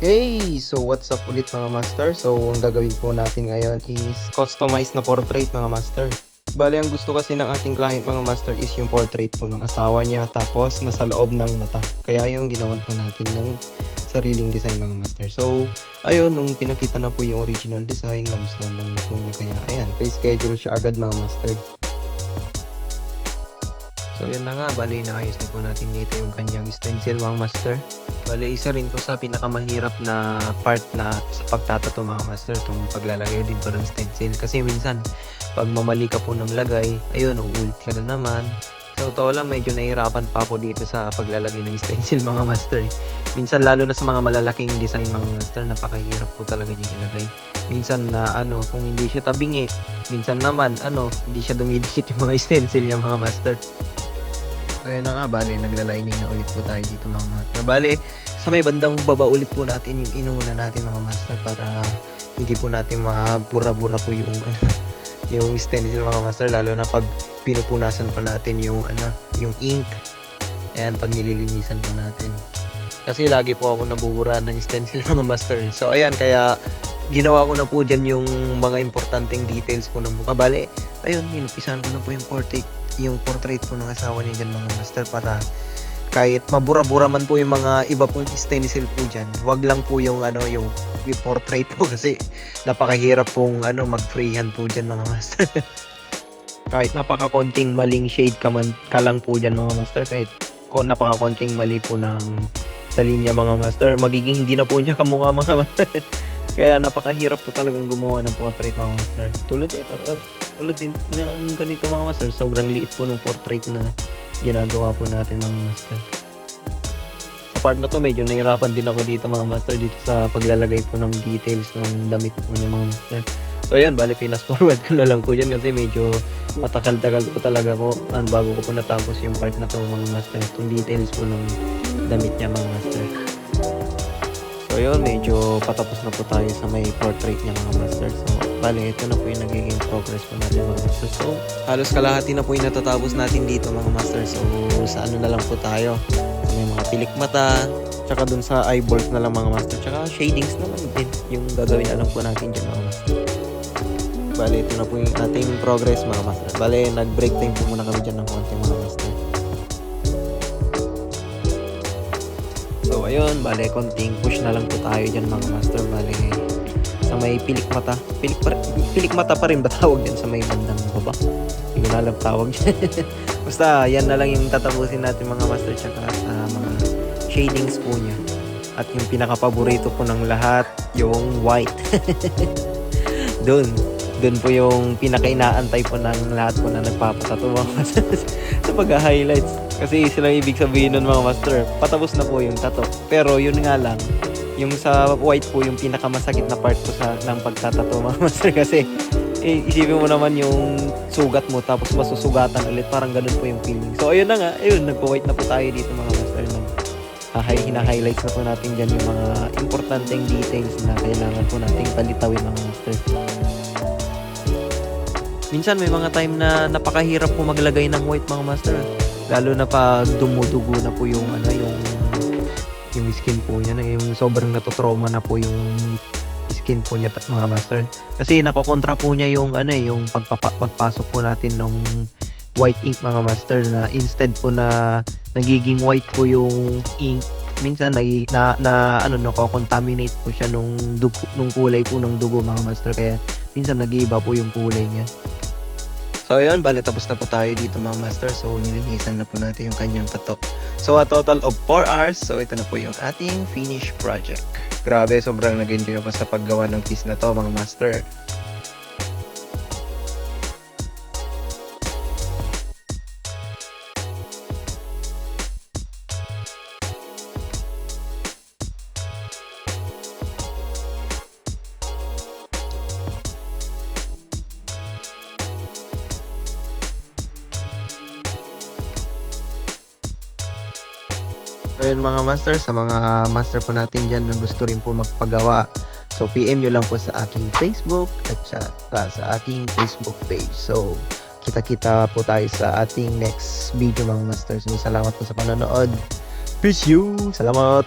Hey! So what's up ulit mga master? So ang gagawin po natin ngayon is customize na portrait mga master. Bale, ang gusto kasi ng ating client mga master is yung portrait po ng asawa niya tapos nasa loob ng mata. Kaya yung ginawan po natin ng sariling design mga master. So ayun, nung pinakita na po yung original design, nagustuhan lang po niya. Kaya ayan, schedule siya agad mga master. So yun na nga, bali naayos na po natin dito yung kanyang stencil mga master. Bali isa rin po sa pinakamahirap na part na sa pagtatato mga master, itong paglalagay din po ng stencil. Kasi minsan, pag mamali ka po ng lagay, ayun, uulit ka na naman. So totoo lang, medyo nahihirapan pa po dito sa paglalagay ng stencil mga master. Minsan lalo na sa mga malalaking design mga master, napakahirap po talaga yung ilagay. Minsan na kung hindi siya tabingi, minsan naman hindi siya dumidikit yung mga stencil yung mga master. Ayun na nga, bali, naglalining na ulit po tayo dito mga master. Bali, sa may bandang baba ulit po natin yung inuuna natin mga master para hindi po natin mabura-bura po yung yung stencil mga master, lalo na pag pinupunasan pa natin yung yung ink. Ayan, pag nililinisan po natin. Kasi lagi po ako nabubura ng stencil mga master. So ayan, kaya ginawa ko na po dyan yung mga importanteng details po ng mukha. Bali, ayun, inupisan ko na po yung portrait po ng asawa niya dyan mga master, para kahit mabura-bura man po yung mga iba pong stencil po dyan, wag lang po yung yung portrait po, kasi napakahirap pong mag-freehand po dyan mga master. Kahit napaka-konting maling shade ka lang po dyan mga master, kahit napaka-konting mali po ng sa linya mga master, magiging hindi na po niya kamukha mga master. Kaya napakahirap po talagang gumawa ng portrait mga master. Tulad din ng ganito mga master, sobrang liit po ng portrait na ginagawa po natin mga master. Sa part na to, medyo nahirapan din ako dito mga master, dito sa paglalagay po ng details ng damit po ng mga master. So ayan, bali fast forward ko na lang po dyan kasi medyo matagal-tagal po talaga po bago ko po natapos yung part na to mga master, itong details po ng damit niya mga master. So yun, medyo patapos na po tayo sa may portrait niya mga master. So bali, ito na po yung nagiging progress po natin mga master. So halos kalahati na po yung natatapos natin dito mga master. So sa na lang po tayo, so, may mga pilik mata, tsaka dun sa eyeballs na lang mga master, tsaka shadings naman din yung gagawin na lang po natin dyan mga master. Bali, ito na po yung ating progress mga master. Bali, nag-break time po muna kami dyan ng konti mga master. So ayun, bale, konting push na lang po tayo dyan mga master. Bale, sa may pilik mata pa rin ba tawag dyan sa may bandang baba? Hindi ko na alam tawag dyan. Basta yan na lang yung tatapusin natin mga master, tsaka sa mga shadings po niya. At yung pinaka-paborito po ng lahat, yung white. Doon po yung pinaka-inaantay po ng lahat po na nagpapatato mga master sa pag-highlights. Kasi silang ibig sabihin nun mga master, patapos na po yung tato. Pero yun nga lang, yung sa white po yung pinakamasakit na part po ng pagtatato mga master. Kasi isipin mo naman yung sugat mo tapos masusugatan ulit, parang ganun po yung feeling. So ayun na nga, ayun, nagpo-white na po tayo dito mga master. Hina-highlights na po natin dyan yung mga importanteng details na kailangan po nating palitawin mga master. Minsan may mga time na napakahirap po maglagay ng white mga master. Lalo na pag dumudugo na po yung yung skin po niya, yung sobrang natotrauma na po yung skin po niya mga master. Kasi nakokontra po niya yung yung pagpasok po natin ng white ink mga master, na instead po na nagiging white po yung ink, minsan nako-contaminate po siya nung kulay po ng dugo mga master, kaya minsan nag-iiba po yung kulay niya. So ayun, bali tapos na po tayo dito mga master. So nilinisan na po natin yung kanyang tato. So a total of 4 hours. So ito na po yung ating finished project. Grabe, sobrang nag-enjoy ako sa paggawa ng piece na to mga master. Ayun mga master, sa mga master po natin dyan na gusto rin po magpagawa, so PM nyo lang po sa aking Facebook at sa aking Facebook page. So kita-kita po tayo sa ating next video mga master. So salamat po sa panonood. Peace you! Salamat!